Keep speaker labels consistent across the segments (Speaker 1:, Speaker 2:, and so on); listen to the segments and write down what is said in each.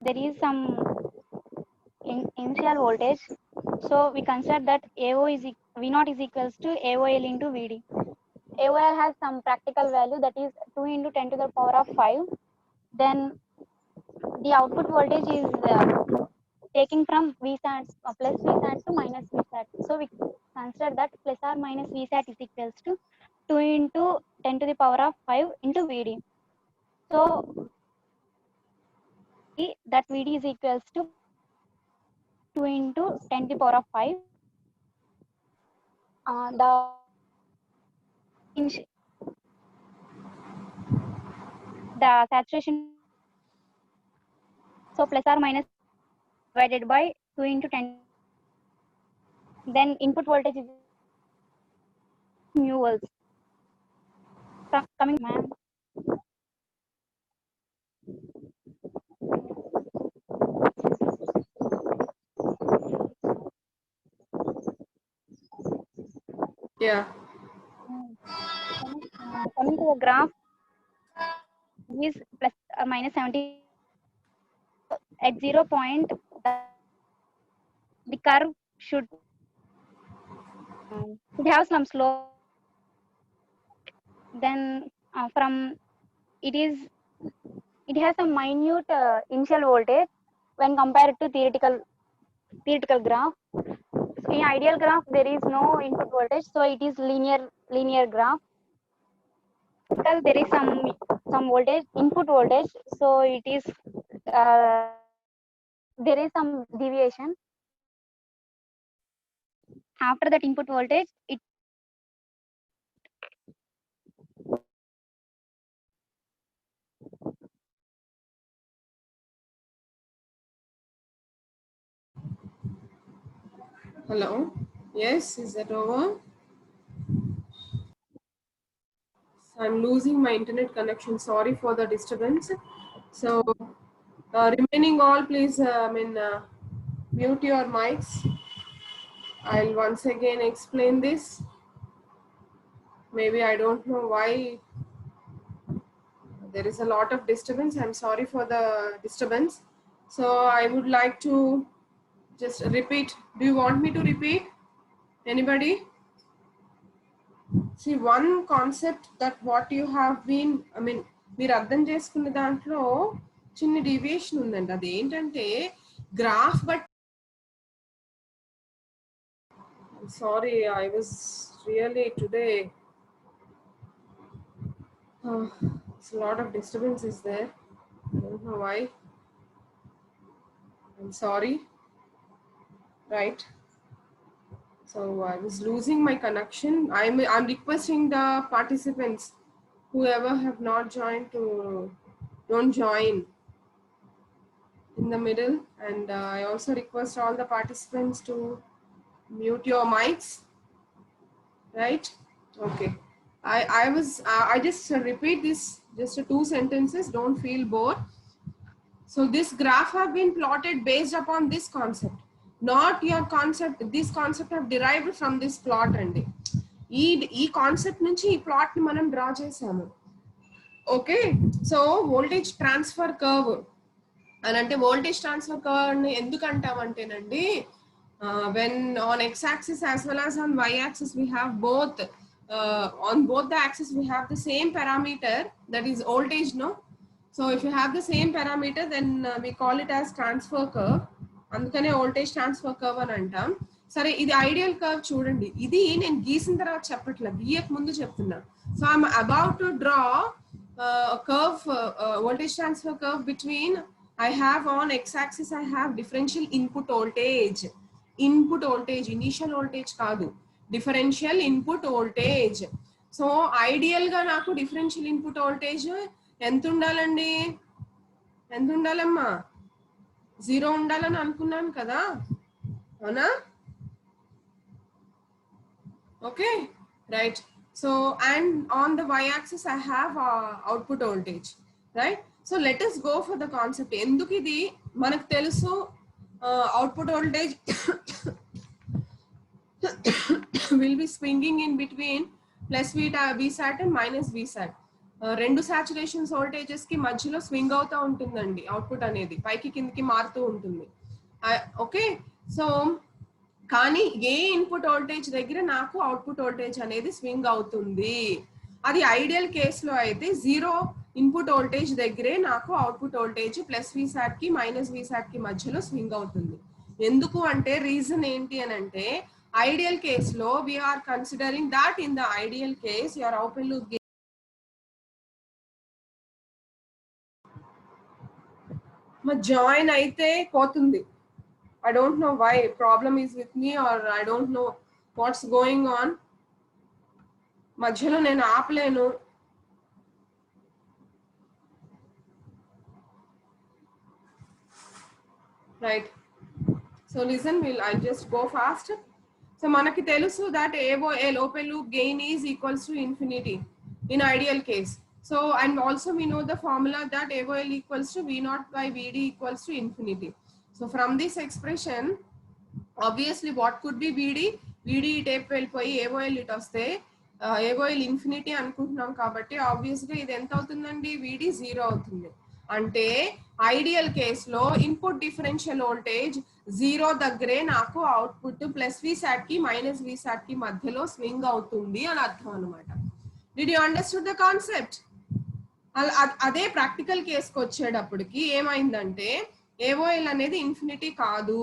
Speaker 1: there is some initial voltage. So we consider that AO is V naught is equals to AOL into VD. AOL has some practical value, that is 2 into 10 to the power of 5. Then the output voltage is taking from VSAT plus VSAT to minus VSAT. So we consider that plus or minus VSAT is equals to 2 into 10 to the power of 5 into VD. So that VD is equals to 2 into 10 to the power of 5. The saturation, so plus or minus divided by 2 into 10. Then input voltage is mu volts. Coming, ma'am.
Speaker 2: Yeah.
Speaker 1: Coming to the graph is plus or minus 70. At 0 point, the curve should have some slope. Then from it has a minute initial voltage when compared to theoretical graph. In ideal graph there is no input voltage, so it is linear graph. Because there is some voltage, input voltage, so it is there is some deviation. After that input voltage, it
Speaker 2: Hello. Yes, is that over? I'm losing my internet connection. Sorry for the disturbance. So, remaining all, please, mute your mics. I'll once again explain this. Maybe I don't know why there is a lot of disturbance. I'm sorry for the disturbance. So, I would like to just repeat. Do you want me to repeat? Anybody? See, one concept that what you have been, మీరు అర్థం చేసుకున్న దాంట్లో చిన్న deviation ఉందండి. అది ఏంటంటే graph but sorry I was really today lot of disturbance is there. I don't know why. I'm sorry. Right. So I was losing my connection. I'm requesting the participants, whoever have not joined, to don't join in the middle, and I also request all the participants to mute your mics. Right? Okay. I just repeat this, just 2 sentences. Don't feel bored. So this graph have been plotted based upon this concept, not your concept. This concept have derived from this plot అండి. ఈ concept నుంచి ఈ plot ని మనం draw చేసాము. Okay, so voltage transfer curve అని అంటే voltage transfer curve ని ఎందుకు అంటామంటేనండి, when on x axis as well as on y axis we have both, on both the axis we have the same parameter, that is voltage, no? So if you have the same parameter, then we call it as transfer curve. అందుకనే voltage transfer curve అని అంటాం. సరే, ఇది ideal curve చూడండి. ఇది నేను గీసిన తర్వాత చెప్పట్లేదు, గీయక ముందు చెప్తున్నా. So I'm about to draw curve, voltage transfer curve between, I have on x-axis I have differential input voltage. Input voltage, initial voltage కాదు, differential input voltage. So ideal గా నాకు differential input voltage ఎంత ఉండాలండి? ఎంత ఉండాలమ్మా? 0 ఉండాలని అనుకున్నాను కదా, అవునా? Okay, right. So and on the y-axis I have output voltage, right? So let us go for the concept. ఎందుకు ఇది మనకు తెలుసు, output voltage will be swinging in between plus VSAT and minus VSAT. రెండు saturations voltages కి మధ్యలో swing అవుతూ ఉంటుందండి output అనేది, పైకి కిందకి మారుతూ ఉంటుంది. ఓకే, సో కానీ ఏ ఇన్పుట్ వోల్టేజ్ దగ్గర నాకు అవుట్పుట్ వోల్టేజ్ అనేది స్వింగ్ అవుతుంది. అది ఐడియల్ కేసులో అయితే 0 ఇన్పుట్ వోల్టేజ్ దగ్గరే నాకు అవుట్పుట్ వోల్టేజ్ ప్లస్ విసాట్ కి మైనస్ విసాట్ కి మధ్యలో స్వింగ్ అవుతుంది. ఎందుకు అంటే రీజన్ ఏంటి అని అంటే, ఐడియల్ కేసులో we are considering that in the ideal case your open loop join అయితే పోతుంది. I don't know why problem is with me, or I don't know what's going on. మధ్యలో నేను ఆపలేను. Right, so listen, I'll just go fast. So మనకి తెలుసు that AOL open loop gain is equals to infinity in ideal case. So and also we know the formula that AOL equals to V naught by VD equals to infinity. So from this expression, obviously what could be VD tape వెళ్ళిపోయి AOL it వస్తే AOL infinity అనుకుంటున్నాం కాబట్టి ఆబ్వియస్గా ఇది ఎంత అవుతుందండి, VD 0 అవుతుంది. అంటే ఐడియల్ కేసులో ఇన్పుట్ డిఫరెన్షియల్ వోల్టేజ్ 0 దగ్గరే నాకు అవుట్పుట్ ప్లస్ విసాట్ కి మైనస్ విసాట్ కి మధ్యలో స్వింగ్ అవుతుంది అని అర్థం అనమాట. Did you understood the concept? అదే ప్రాక్టికల్ కేసుకి వచ్చేటప్పటికి ఏమైందంటే AOL అనేది ఇన్ఫినిటీ కాదు,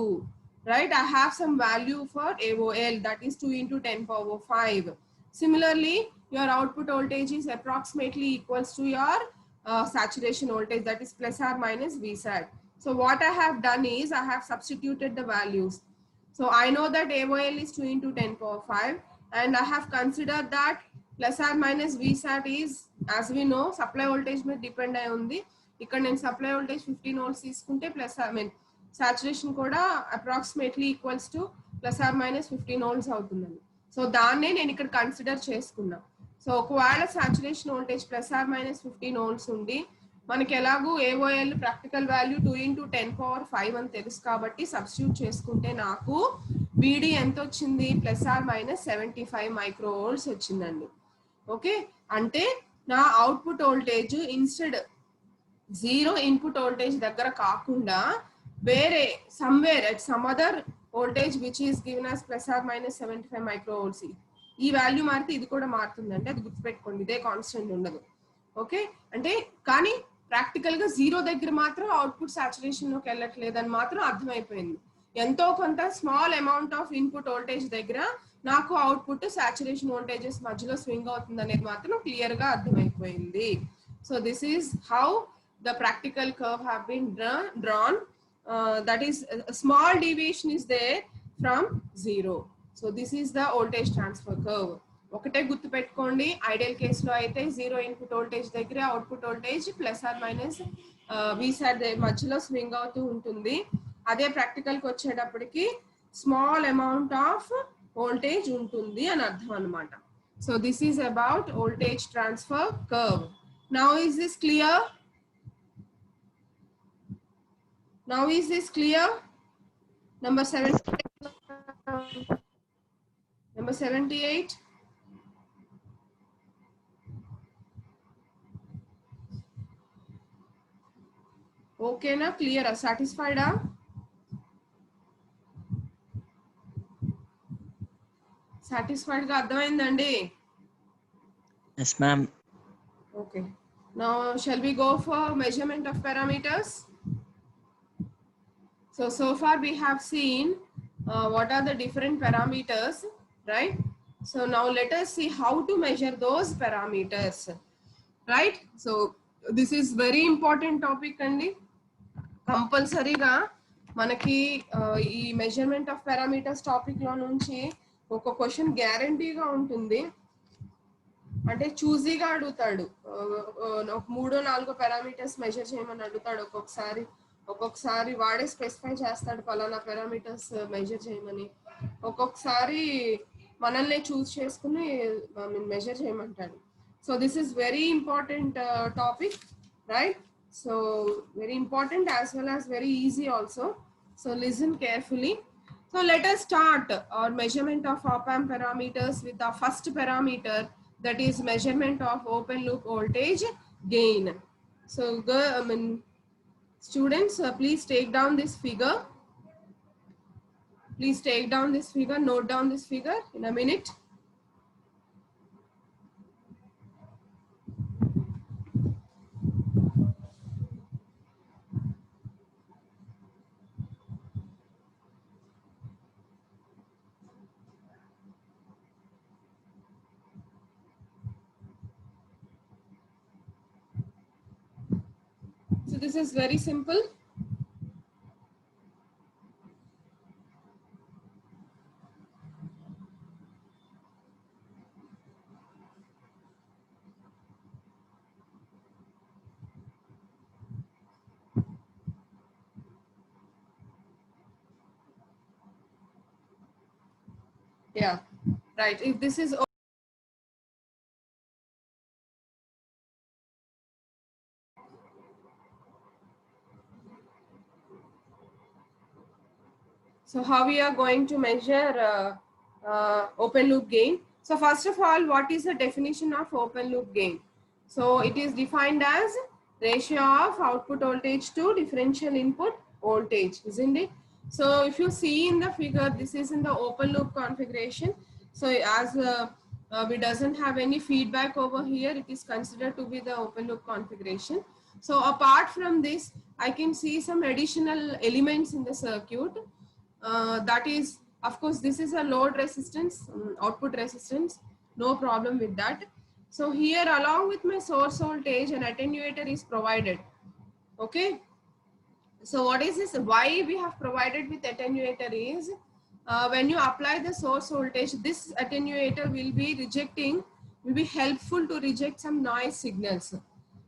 Speaker 2: right? I have some value for AOL, that is 2 into 10 power 5. Similarly, your output voltage is approximately equals to your saturation voltage, that is plus or minus VSAT. So what I have done is I have substituted the values. So I know that AOL is 2 into 10 power 5 and I have considered that plus or minus VSAT is, as we know, supply voltage may depend on the, ఇక్కడ నేను supply voltage 15 volts తీసుకుంటే plus saturation కూడా approximately equals to plus or minus 15 volts అవుతుందండి. So దాన్నే నేను ఇక్కడ consider చేసుకున్నా. So ఒకవేళ saturation voltage plus or minus 15 volts ఉండి మనకి ఎలాగూ AOL practical value 2 into 10 power 5 అని తెలుసు కాబట్టి సబ్స్టిట్యూట్ చేసుకుంటే నాకు VD ఎంత వచ్చింది, ప్లస్ ఆర్ మైనస్ 75 microvolts వచ్చిందండి. ఓకే, అంటే నా output voltage instead 0 input voltage దగ్గర కాకుండా వేరే somewhere at some other voltage which is given as plus or minus 75 microvolts, ఈ వాల్యూ మారితే ఇది కూడా మారుతుందంటే అది గుర్తుపెట్టుకోండి, ఇదే కాన్స్టెంట్ ఉండదు. ఓకే, అంటే కానీ ప్రాక్టికల్ గా 0 దగ్గర మాత్రం అవుట్పుట్ సాచురేషన్ లోకి వెళ్ళట్లేదని మాత్రం అర్థమైపోయింది. ఎంతో కొంత small amount of input voltage దగ్గర నాకు అవుట్పుట్ సాచురేషన్ వోల్టేజెస్ మధ్యలో స్వింగ్ అవుతుంది అనేది మాత్రం క్లియర్ గా అర్థమైపోయింది. So this is how the practical curve have been drawn. That is, a small deviation is there from 0. So this is the voltage transfer curve. ఒకటే గుర్తు పెట్టుకోండి, ఐడియల్ కేసులో అయితే 0 ఇన్పుట్ వోల్టేజ్ దగ్గర output voltage plus or minus V sat మధ్యలో swing అవుతూ ఉంటుంది. అదే ప్రాక్టికల్ కి వచ్చేటప్పటికి స్మాల్ అమౌంట్ ఆఫ్ వోల్టేజ్ ఉంటుంది అని అర్థం అనమాట. So this is about voltage transfer curve. Now is this clear? Now is this clear? Number 78. Okay na, clear, satisfied? Satisfied ga అర్థమైందండి?
Speaker 3: Yes ma'am.
Speaker 2: Okay, now shall we go for measurement of parameters? So far we have seen what are the different parameters, right? So now let us see how to measure those parameters, right? So this is very important topic andi. Compulsory ga manaki ee measurement of parameters topic lo nunchi oka question guarantee ga untundi. అంటే చూజీగా అడుగుతాడు, ఒక 3-4 parameters measure చేయమని అడుగుతాడు. ఒక్కొక్కసారి వాడే specify చేస్తాడు పలానా parameters measure చేయమని, ఒక్కొక్కసారి మనల్ని చూస్ చేసుకుని మెజర్ చేయమంటాడు. So this is very important topic, right? So very important as well as very easy also. So listen carefully. So let us start our measurement of op amp parameters with the first parameter, that is measurement of open loop voltage gain. So students, please take down this figure. Please take down this figure, note down this figure in a minute. So this is very simple. Yeah, right. If this is so how we are going to measure open loop gain. So first of all, what is the definition of open loop gain? So it is defined as ratio of output voltage to differential input voltage, isn't it? So if you see in the figure, this is in the open loop configuration. So as we doesn't have any feedback over here, it is considered to be the open loop configuration. So apart from this, I can see some additional elements in the circuit. That is, of course, this is a load resistance, output resistance, no problem with that. So here, along with my source voltage, an attenuator is provided. Okay. So what is this? Why we have provided with attenuator is, when you apply the source voltage, this attenuator will be helpful to reject some noise signals.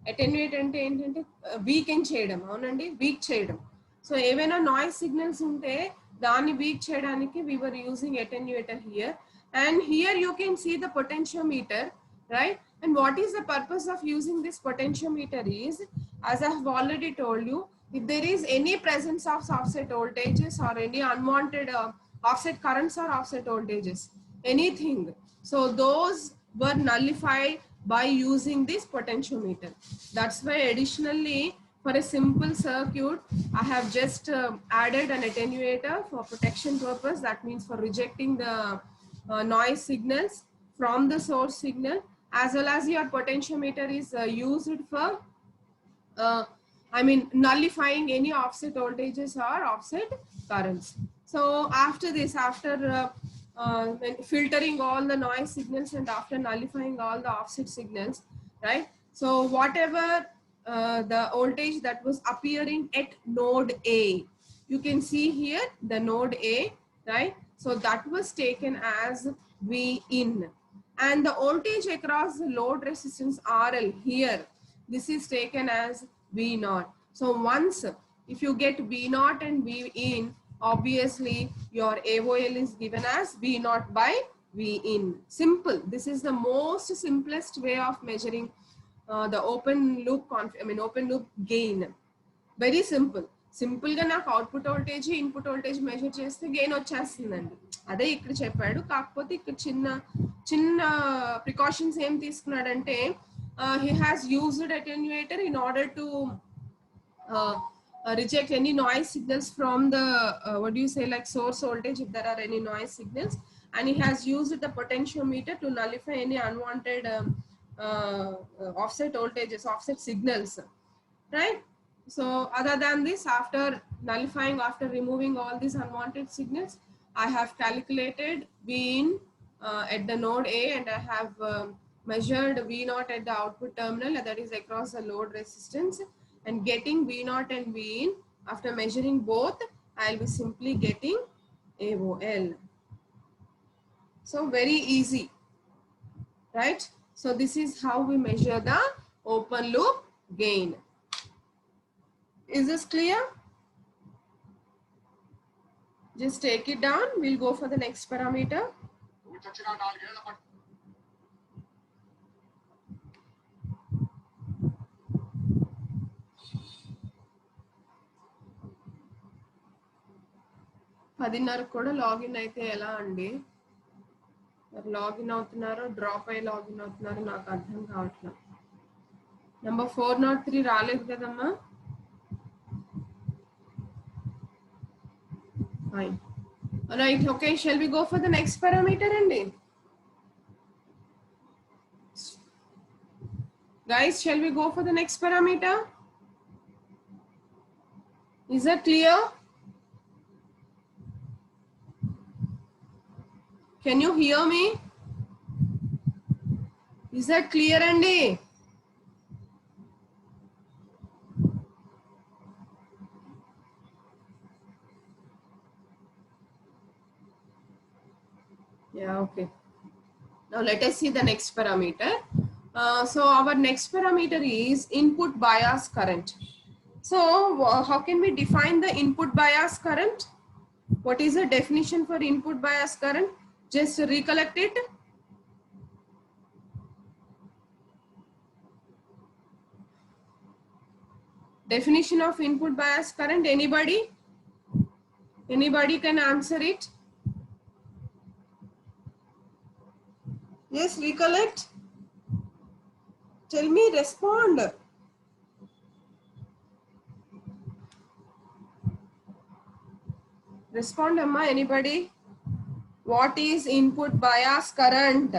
Speaker 2: Attenuate ante entante weaken cheyadam, avunandi, weak cheyadam. So ఏవైనా noise signals ఉంటే దాన్ని weak చేయడానికి we were using attenuator here. And here you can see the potentiometer, right? And what is the purpose of using this potentiometer is, as I have already told you, if there is any presence of offset voltages or any unwanted offset currents or offset voltages, anything, so those were nullified by using this potentiometer. That's why additionally, for a simple circuit, I have just added an attenuator for protection purpose. That means for rejecting the noise signals from the source signal, as well as your potentiometer is used for nullifying any offset voltages or offset currents. So after this, after when filtering all the noise signals and after nullifying all the offset signals, right? So whatever the voltage that was appearing at node A, you can see here the node A, right? So that was taken as V in, and the voltage across the load resistance RL here, this is taken as V naught. So once if you get V naught and V in, obviously your AOL is given as V naught by V in. Simple. This is the most simplest way of measuring the open loop open loop gain. Very simple. Simple గా నాకు output voltage input voltage measure చేస్తే gain వచ్చేస్తుందండి. అదే ఇక్కడ చెప్పాడు. కాకపోతే ఇక్కడ చిన్న చిన్న ప్రికాషన్స్ ఏం తీసుకున్నాడంటే, he has used attenuator in order to reject any noise signals from the what do you say, like source voltage if there are any noise signals, and he has used the potentiometer to nullify any unwanted offset voltages, offset signals, right? So other than this, after nullifying, after removing all these unwanted signals, I have calculated V in at the node A, and I have measured V naught at the output terminal, that is across the load resistance, and getting V naught and V in. After measuring both, I'll be simply getting AOL. So very easy, right? So this is how we measure the open loop gain. Is this clear? Just take it down. We'll go for the next parameter. పదిన్నర కూడా login అయితే ఎలా అండి? Login అవుతున్నారో drop అయ్యి login అవుతున్నారో నాకు అర్థం కావట్లేదు. నెంబర్ 403 రాలేదు కదమ్మా. Fine. Right, okay, shall we go for the next parameter అండి. Guys, shall we go for the next parameter? Is that clear? Can you hear me? Is that clear, Andy? Yeah, okay. Now let us see the next parameter. So our next parameter is input bias current. So how can we define the input bias current? What is the definition for input bias current? Just recollect it. Definition of input bias current, anybody? Anybody can answer it? Yes, recollect. Tell me, respond. Respond, Amma, anybody? What is input bias current?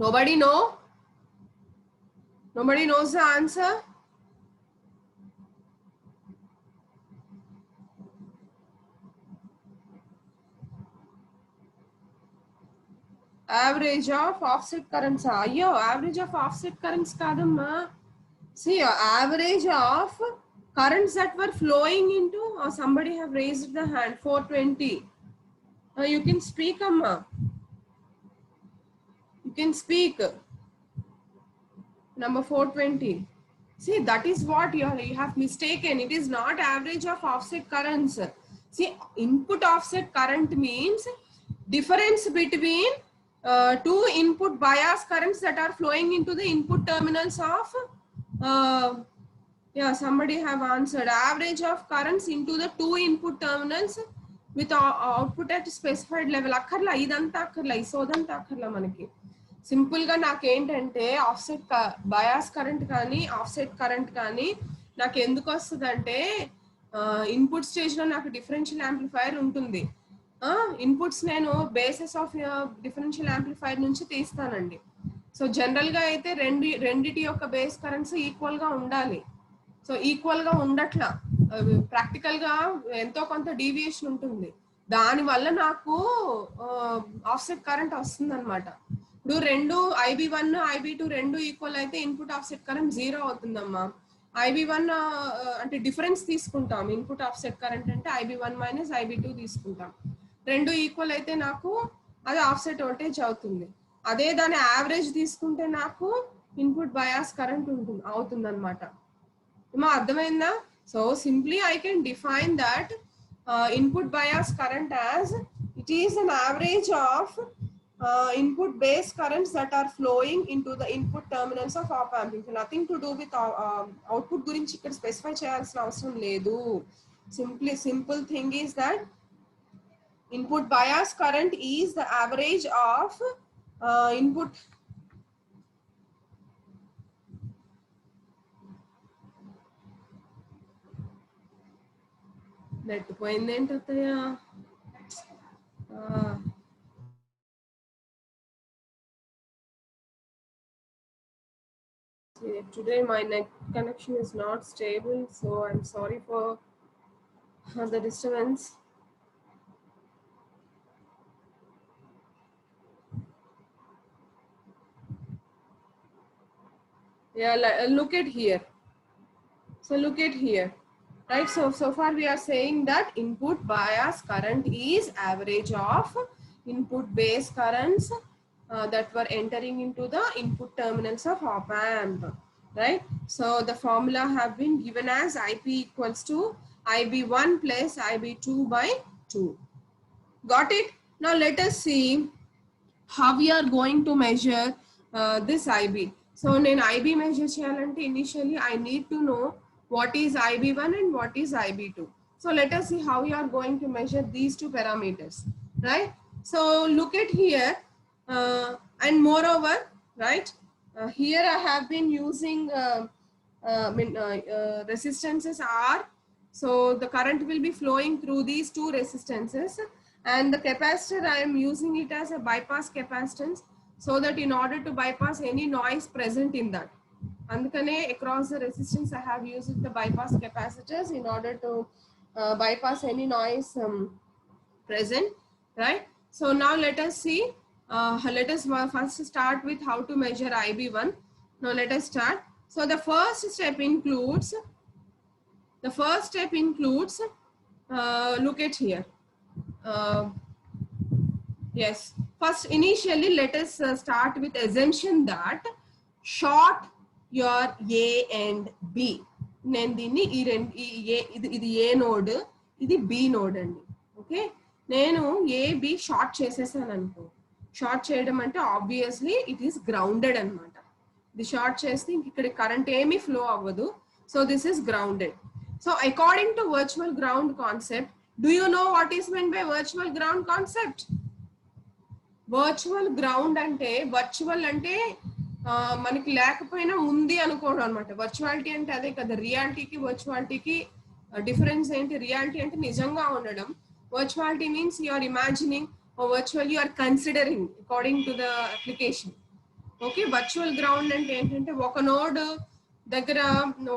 Speaker 2: Nobody know? Nobody knows the answer? Average of offset currents. Ayyo, average of offset currents kadamma. See, average of currents that were flowing into, somebody have raised the hand, 420. You can speak, Amma. You can speak. Number 420. See, that is what you have mistaken. It is not average of offset currents. See, input offset current means difference between two input bias currents that are flowing into the input terminals of yeah, somebody have answered. Average of currents into the two input terminals with output at specified level. Akkarla idanta akkarla isodanta akkarla manaki. Simple గా నాకేంటంటే offset bias current కానీ offset current కానీ నాకు ఎందుకు వస్తుంది అంటే input stage లో నాకు డిఫరెన్షియల్ యాంప్లిఫైయర్ ఉంటుంది. ఇన్పుట్స్ నేను బేసిస్ ఆఫ్ డిఫరెన్షియల్ యాంప్లిఫైయర్ నుంచి తీస్తానండి. సో జనరల్ గా అయితే రెండిటి యొక్క బేస్ కరెంట్స్ ఈక్వల్ గా ఉండాలి. సో ఈక్వల్ గా ఉండట్లా, ప్రాక్టికల్ గా ఎంతో కొంత డీవియేషన్ ఉంటుంది. దాని వల్ల నాకు ఆఫ్సెట్ కరెంట్ వస్తుంది అనమాట. ఇప్పుడు రెండు IB1 IB2 రెండు ఈక్వల్ అయితే ఇన్పుట్ ఆఫ్సెట్ కరెంట్ 0 అవుతుందమ్మా. IB1 అంటే డిఫరెన్స్ తీసుకుంటాం. ఇన్పుట్ ఆఫ్సెట్ కరెంట్ అంటే IB1 మైనస్ IB2 తీసుకుంటాం. రెండు ఈక్వల్ అయితే నాకు అది ఆఫ్సెట్ వోల్టేజ్ అవుతుంది. అదే దాని యావరేజ్ తీసుకుంటే నాకు ఇన్పుట్ బయాస్ కరెంట్ అవుతుంది అనమాట. ఏమో అర్థమైందా? So simply I can define that input bias current as it is an average of input base currents that are flowing into the input terminals of op amp. Nothing to do with output gurinchi ikkada specify cheyalsina avasaram ledu. Simple thing is that input bias current is the average of input net poyindenti attaya. Today my net connection is not stable, so I'm sorry for the disturbance. Yeah, look at here. So look at here, right? So far we are saying that input bias current is average of input base currents that were entering into the input terminals of op amp, right? So the formula have been given as IP equals to IB1 plus IB2 by 2. Got it? Now let us see how we are going to measure this IB. So in IB measure cheyalante initially I need to know what is IB1 and what is IB2. So let us see how you are going to measure these two parameters, right? So look at here, and moreover, right, here I have been using resistances R. So the current will be flowing through these two resistances, and the capacitor I am using it as a bypass capacitance, so that in order to bypass any noise present in that. Andukane across the resistance I have used the bypass capacitors in order to bypass any noise present, right? So now let us see, let us first start with how to measure IB1. Now let us start. So the first step includes, look at here. Yes, first initially let us start with assumption that short your A and B. నేను దీన్ని ఇది ఏ node, ఇది B node అండి. Okay, నేను A B short చేసేసాను అనుకో. Short చేయడం అంటే ఆబ్వియస్లీ ఇట్ ఈస్ గ్రౌండెడ్ అనమాట. ఇది షార్ట్ చేస్తే ఇక్కడ కరెంట్ ఏమీ ఫ్లో అవ్వదు. So this is grounded. So according to virtual ground concept, do you know what is mean by virtual ground concept? Virtual ground అంటే, వర్చువల్ అంటే మనకి లేకపోయినా ఉంది అనుకోవడం అనమాట. వర్చువాలిటీ అంటే అదే కదా. రియాలిటీకి వర్చువాలిటీకి డిఫరెన్స్ ఏంటి? రియాలిటీ అంటే నిజంగా ఉండడం. Virtuality means you are imagining, virtual you are considering according to the application. Okay, virtual ground అంటే ఏంటంటే ఒక నోడ్ దగ్గర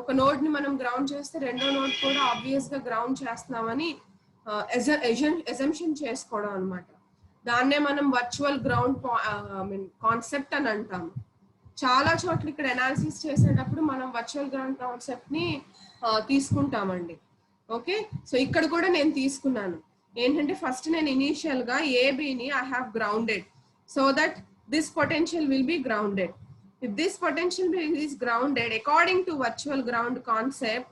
Speaker 2: ఒక నోడ్ ని మనం గ్రౌండ్ చేస్తే రెండో నోడ్ కూడా ఆబ్వియస్ గా గ్రౌండ్ చేస్తున్నామని అజంప్షన్ చేసుకోవడం అనమాట. దాన్నే మనం వర్చువల్ గ్రౌండ్ కాన్సెప్ట్ అని అంటాము. చాలా చోట్ల ఇక్కడ అనాలిసిస్ చేసేటప్పుడు మనం వర్చువల్ గ్రౌండ్ కాన్సెప్ట్ ని తీసుకుంటామండి. ఓకే, సో ఇక్కడ కూడా నేను తీసుకున్నాను. ఏంటంటే ఫస్ట్ నేను ఇనీషియల్ గా ఏబిని I have grounded, so that this potential will be grounded. If this potential is grounded according to virtual ground concept,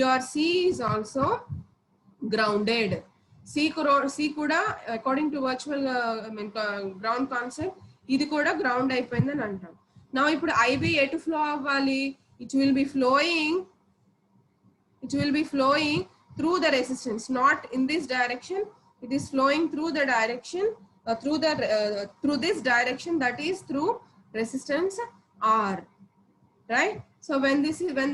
Speaker 2: your C is also grounded. C kuda according to virtual ground concept ఇది కూడా ground అయిపోయిందని అంటాం. నా ఇప్పుడు IB ఎటు flow అవ్వాలి? it will be flowing through the resistance, not in this direction. It is flowing through the direction, through this direction, that is through resistance R, right? So when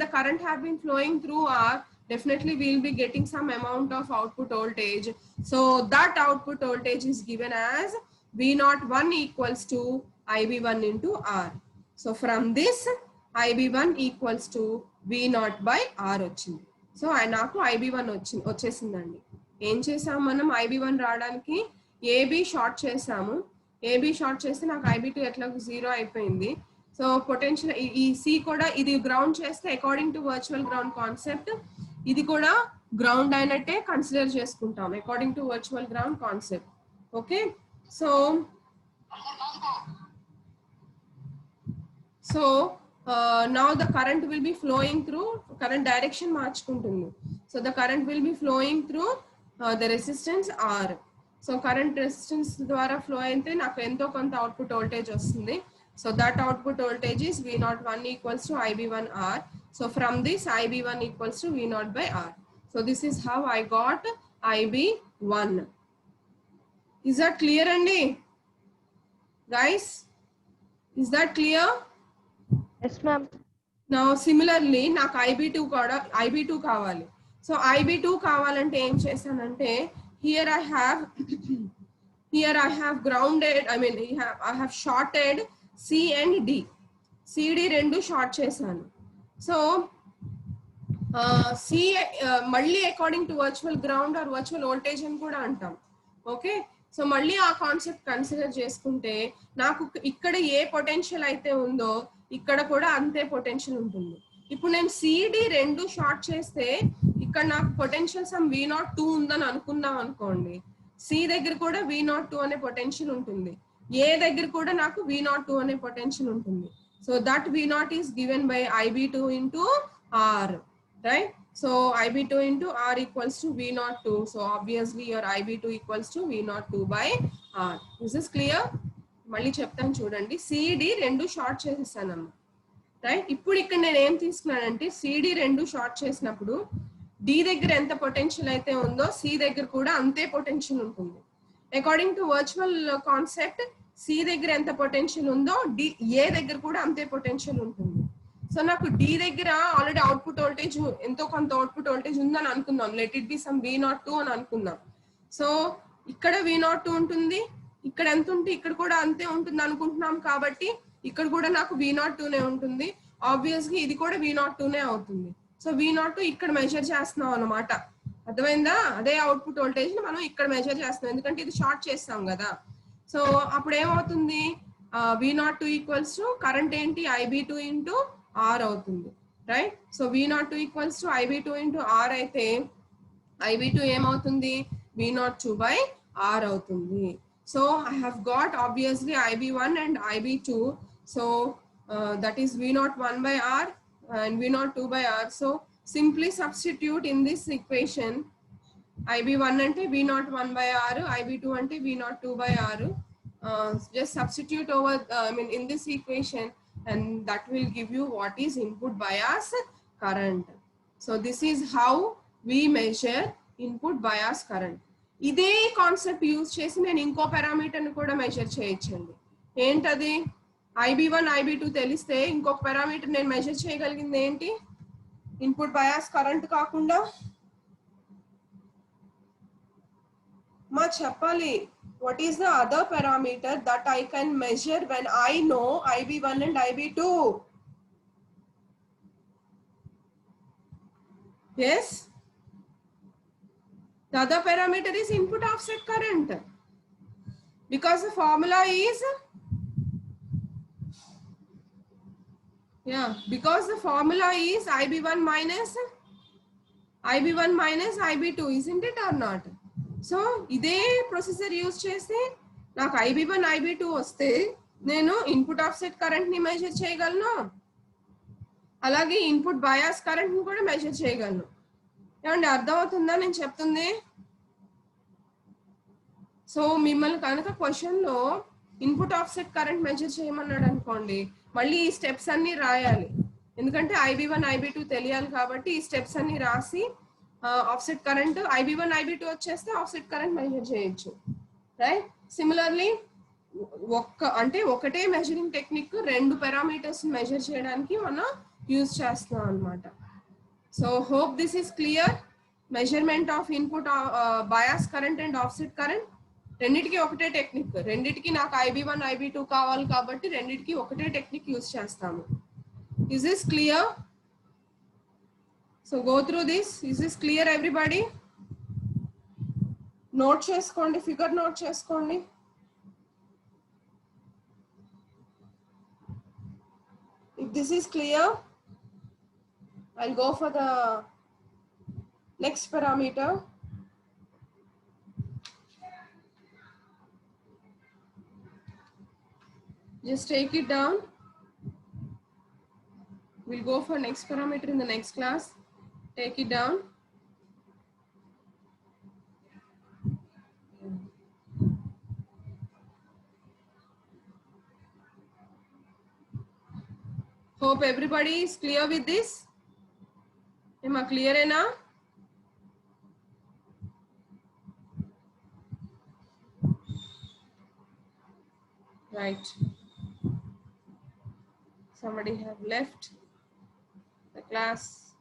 Speaker 2: the current have been flowing through R, definitely we will be getting some amount of output voltage. So that output voltage is given as V01 equals to IB1 into R. So from this IB1 equals to V0 by R వచ్చింది. So నాకు IB1 వచ్చేసిందండి. ఏం చేసాము మనం? IB1 రావడానికి AB short చేసాము. AB short చేస్తే నాకు IB2 ఎట్లా 0 అయిపోయింది. సో పొటెన్షియల్ ఈ సి కూడా ఇది గ్రౌండ్ చేస్తే according to virtual ground concept ఇది కూడా గ్రౌండ్ అయినట్టే కన్సిడర్ చేసుకుంటాం according to virtual ground concept. Okay, so now the current will be flowing through, current direction మార్చుకుంటుంది. So the current will be flowing through the resistance R. So current resistance ద్వారా flow అయితే నాకు ఎంతో కొంత output voltage వస్తుంది. So that output voltage is V01 equals to IB1R. So from this IB1 equals to V0 by R. So this is how I got IB1. Is that clear, Andy? Guys, is that clear?
Speaker 4: Yes, ma'am.
Speaker 2: Now similarly నాకు IB2 కావాలి. So IB2 కావాలంటే ఏం చేశానంటే here I have grounded, I have shorted C and D. CD రెండు short చేశాను. So C మళ్ళీ according to virtual ground or virtual voltage అని కూడా అంటాం. ఓకే, సో మళ్ళీ ఆ కాన్సెప్ట్ కన్సిడర్ చేసుకుంటే నాకు ఇక్కడ ఏ పొటెన్షియల్ అయితే ఉందో ఇక్కడ కూడా అంతే పొటెన్షియల్ ఉంటుంది. ఇప్పుడు నేను CD రెండు షార్ట్ చేస్తే ఇక్కడ నాకు పొటెన్షియల్ సమ్ V02 ఉందని అనుకున్నాం అనుకోండి. C దగ్గర కూడా V02 అనే పొటెన్షియల్ ఉంటుంది. ఏ దగ్గర కూడా నాకు V02 అనే పొటెన్షియల్ ఉంటుంది. So that V0 is given by IB2 into R, right? So IB2 into R equals to V02. So obviously your IB2 equals to V02 by R. Is this clear? మళ్ళీ చెప్తాను చూడండి. CD రెండు short చేసేసానమ్మా, right? ఇప్పుడు ఇక్కడ నేను ఏం తీసుకున్నానంటే CD రెండు short చేసినప్పుడు డి దగ్గర ఎంత పొటెన్షియల్ అయితే ఉందో సి దగ్గర కూడా అంతే పొటెన్షియల్ ఉంటుంది. According to virtual concept C దగ్గర ఎంత పొటెన్షియల్ ఉందో డి ఏ దగ్గర కూడా అంతే పొటెన్షియల్ ఉంటుంది. సో నాకు డి దగ్గర ఆల్రెడీ అవుట్పుట్ వోల్టేజ్ ఎంతో కొంత అవుట్పుట్ వోల్టేజ్ ఉందని అనుకుందాం. Let it be some V02 అని అనుకుందాం. సో ఇక్కడ V02 ఉంటుంది, ఇక్కడ ఎంత ఉంటే ఇక్కడ కూడా అంతే ఉంటుంది అనుకుంటున్నాం కాబట్టి ఇక్కడ కూడా నాకు V02నే ఉంటుంది. ఆబ్వియస్లీ ఇది కూడా V02నే అవుతుంది. సో V02 ఇక్కడ మెజర్ చేస్తున్నాం అనమాట. అర్థమైందా? అదే అవుట్పుట్ వోల్టేజ్ ని మనం ఇక్కడ మెజర్ చేస్తున్నాం ఎందుకంటే ఇది షార్ట్ చేస్తాం కదా. సో అప్పుడు ఏమవుతుంది, V02 ఈక్వల్స్ టు కరెంట్ ఏంటి IB2 ఇంటూ R అవుతుంది, right? So V02 equals to IB2 into R అయితే IB2 ఏమవుతుంది, V02 by R అవుతుంది. So I have got obviously IB1 and IB2. So that is V01 by R and V02 by R. So simply substitute in this equation. IB1 ante V01 by R, IB2 ante V02 by R. Just substitute over in this equation and that will give you what is input bias current. So this is how we measure input bias current. ఇదే concept use చేసి నేను ఇంకో parameter ని కూడా measure చేయొచ్చండి. ఏంటది? IB1 IB2 తెలిస్తే ఇంకొక పారామీటర్ నేను మెజర్ చేయగలిగింది ఏంటి? ఇన్పుట్ బయాస్ కరెంట్ కాకుండా మా చెప్పాలి. what is the other parameter that I can measure when I know IB1 and IB2? Yes, the other parameter is input offset current because the formula is because the formula is IB1 minus IB2, isn't it or not? So ఇదే procedure use చేసి నాకు IB1 IB2 వస్తే నేను input offset current ని measure చేయగలను, అలాగే input bias current ని కూడా మెజర్ చేయగలను. ఏమండి అర్థమవుతుందా నేను చెప్తుంది? సో మిమ్మల్ని కనుక క్వశ్చన్ లో ఇన్పుట్ ఆఫ్సెట్ కరెంట్ మెజర్ చేయమన్నాడు అనుకోండి, మళ్ళీ ఈ స్టెప్స్ అన్ని రాయాలి. ఎందుకంటే IB1 IB2 తెలియాలి కాబట్టి ఈ స్టెప్స్ అన్ని రాసి ఆఫ్సెట్ కరెంట్ IB1 IB2 వచ్చేస్తే ఆఫ్సెట్ కరెంట్ మెజర్ చేయొచ్చు, రైట్? సిమిలర్లీ ఒకటే మెజరింగ్ టెక్నిక్ రెండు పారామీటర్స్ మెజర్ చేయడానికి మనం యూజ్ చేస్తున్నాం అన్నమాట. So hope this is clear. Measurement of input bias current and offset current రెండిటికి ఒకటే టెక్నిక్. రెండిటికి నాకు IB1 IB2 కావాలి కాబట్టి రెండిటికి ఒకటే టెక్నిక్ యూజ్ చేస్తాము. Is this clear? So go through this. Is this clear everybody? Note cheskondi, figure note cheskondi. If this is clear, I'll go for the next parameter. Just take it down. We'll go for next parameter in the next class. Take it down. Hope everybody is clear with this. Am I clear enough? Right. Somebody have left the class.